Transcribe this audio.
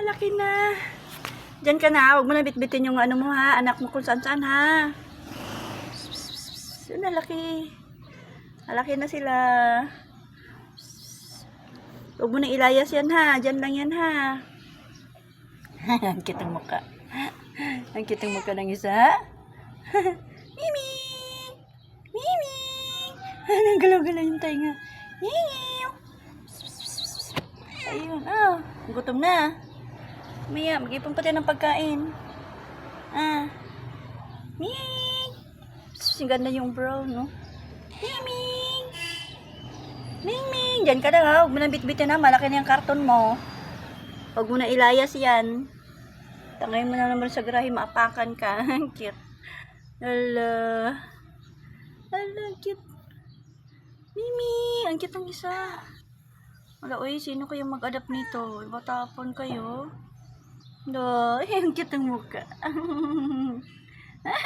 malaki na. Diyan ka na. Huwag mo na bitbitin yung ano mo ha. Anak mo kung saan-saan ha. Malaki. Malaki na sila. Huwag mo na ilayas yan ha. Diyan lang yan ha. Ang kitang mukha. Ang kitang mukha ng isa. Mimi! Mimi! Nagalaw-galaw yung tainga. Mimi! Ayun. Oh, gutom na. Maya, mag-ipon pa tayo ng pagkain. Ming! Ang ganda yung brown, no? Ming! Ming! Diyan ka na ha. Huwag mo na bitbitin ha. Malaki na yung karton mo. Huwag mo na ilayas yan. Tangay mo na naman sa grahe. Maapakan ka. Cute. Hala. Hala, cute. Mimi! Ang cute ng isa. Wala, uy. Sino kayong mag-adapt nito? Matapon kayo. No, ang cute ng mukha.